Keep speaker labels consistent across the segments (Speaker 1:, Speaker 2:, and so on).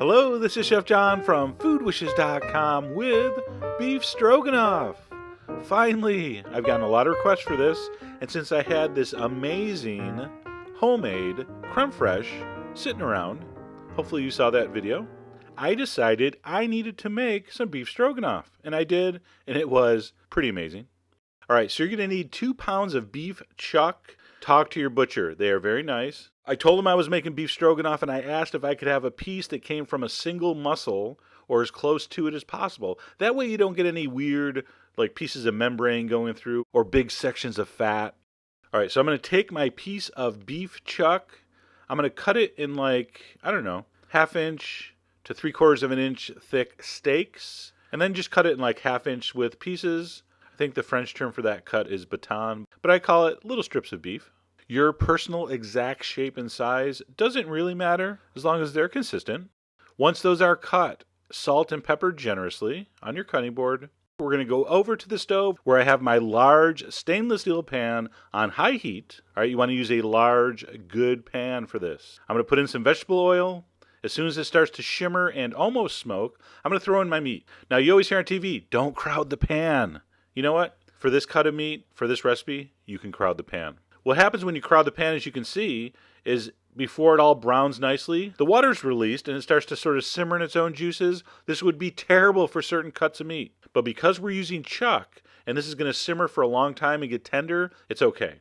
Speaker 1: Hello, this is Chef John from foodwishes.com with beef stroganoff. Finally, I've gotten a lot of requests for this, and since I had this amazing homemade creme fraiche sitting around, hopefully you saw that video, I decided I needed to make some beef stroganoff, and I did, and it was pretty amazing. All right, so you're going to need 2 pounds of beef chuck. Talk to your butcher. They are very nice. I told him I was making beef stroganoff, and I asked if I could have a piece that came from a single muscle or as close to it as possible. That way you don't get any weird like pieces of membrane going through or big sections of fat. All right, so I'm going to take my piece of beef chuck. I'm going to cut it in like, I don't know, 1/2 inch to 3/4 of an inch thick steaks, and then just cut it in like 1/2 inch width pieces. I think the French term for that cut is baton, but I call it little strips of beef. Your personal exact shape and size doesn't really matter as long as they're consistent. Once those are cut, salt and pepper generously on your cutting board. We're going to go over to the stove where I have my large stainless steel pan on high heat. All right, you want to use a large, good pan for this. I'm going to put in some vegetable oil. As soon as it starts to shimmer and almost smoke, I'm going to throw in my meat. Now, you always hear on TV, don't crowd the pan. You know what? For this cut of meat, for this recipe, you can crowd the pan. What happens when you crowd the pan, as you can see, is before it all browns nicely, the water's released and it starts to sort of simmer in its own juices. This would be terrible for certain cuts of meat. But because we're using chuck, and this is going to simmer for a long time and get tender, it's okay.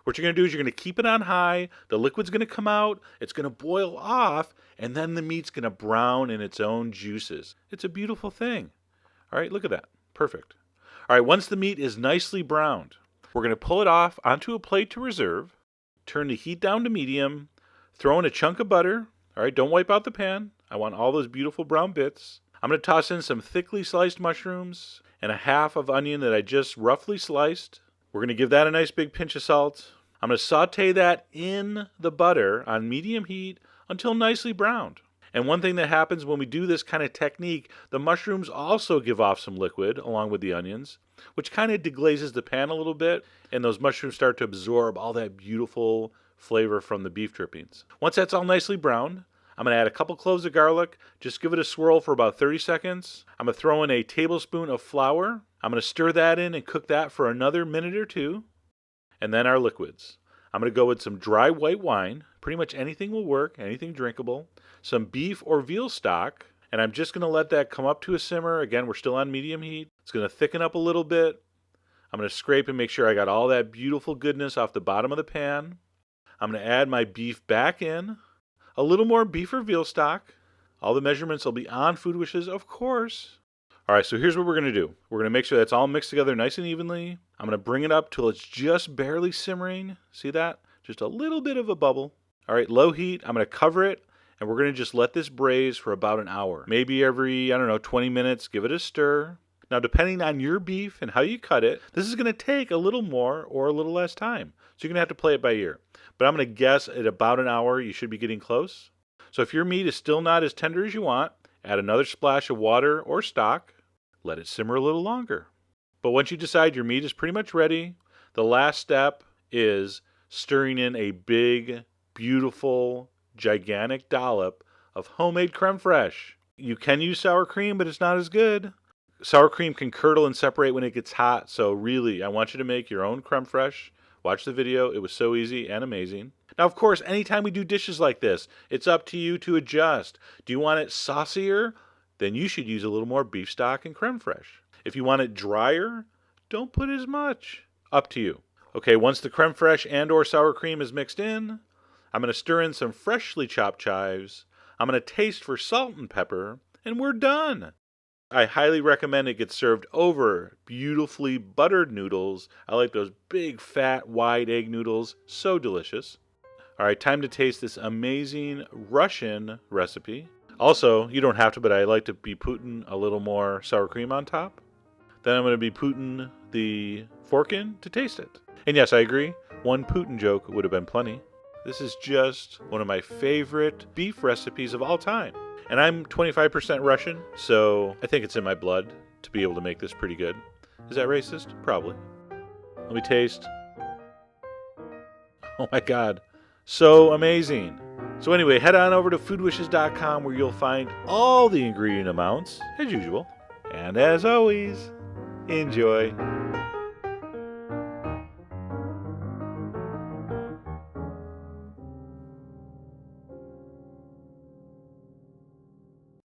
Speaker 1: What you're going to do is you're going to keep it on high, the liquid's going to come out, it's going to boil off, and then the meat's going to brown in its own juices. It's a beautiful thing. All right, look at that. Perfect. All right, once the meat is nicely browned, we're going to pull it off onto a plate to reserve, turn the heat down to medium, throw in a chunk of butter. All right, don't wipe out the pan. I want all those beautiful brown bits. I'm going to toss in some thickly sliced mushrooms and a 1/2 of onion that I just roughly sliced. We're going to give that a nice big pinch of salt. I'm going to saute that in the butter on medium heat until nicely browned. And one thing that happens when we do this kind of technique, the mushrooms also give off some liquid along with the onions, which kind of deglazes the pan a little bit, and those mushrooms start to absorb all that beautiful flavor from the beef drippings. Once that's all nicely browned, I'm going to add a couple cloves of garlic, just give it a swirl for about 30 seconds. I'm going to throw in a tablespoon of flour. I'm going to stir that in and cook that for another minute or two. And then our liquids. I'm going to go with some dry white wine. Pretty much anything will work, anything drinkable. Some beef or veal stock, and I'm just going to let that come up to a simmer. Again, we're still on medium heat. It's going to thicken up a little bit. I'm going to scrape and make sure I got all that beautiful goodness off the bottom of the pan. I'm going to add my beef back in. A little more beef or veal stock. All the measurements will be on Food Wishes, of course. All right, so here's what we're going to do. We're going to make sure that's all mixed together nice and evenly. I'm going to bring it up till it's just barely simmering. See that? Just a little bit of a bubble. All right, low heat. I'm going to cover it, and we're going to just let this braise for about an hour. Maybe every, 20 minutes, give it a stir. Now, depending on your beef and how you cut it, this is going to take a little more or a little less time. So you're going to have to play it by ear. But I'm going to guess at about an hour, you should be getting close. So if your meat is still not as tender as you want, add another splash of water or stock. Let it simmer a little longer. But once you decide your meat is pretty much ready, the last step is stirring in a big, beautiful, gigantic dollop of homemade creme fraiche. You can use sour cream, but it's not as good. Sour cream can curdle and separate when it gets hot, so really, I want you to make your own creme fraiche. Watch the video. It was so easy and amazing. Now, of course, anytime we do dishes like this, it's up to you to adjust. Do you want it saucier? Then you should use a little more beef stock and creme fraiche. If you want it drier, don't put as much. Up to you. Okay, once the creme fraiche and or sour cream is mixed in, I'm going to stir in some freshly chopped chives. I'm going to taste for salt and pepper, and we're done. I highly recommend it gets served over beautifully buttered noodles. I like those big, fat, wide egg noodles. So delicious. All right, time to taste this amazing Russian recipe. Also, you don't have to, but I like to be putting a little more sour cream on top. Then I'm going to be putting the fork in to taste it. And yes, I agree, one Putin joke would have been plenty. This is just one of my favorite beef recipes of all time. And I'm 25% Russian, so I think it's in my blood to be able to make this pretty good. Is that racist? Probably. Let me taste. Oh my God. So amazing. So anyway, head on over to foodwishes.com where you'll find all the ingredient amounts, as usual. And as always, enjoy.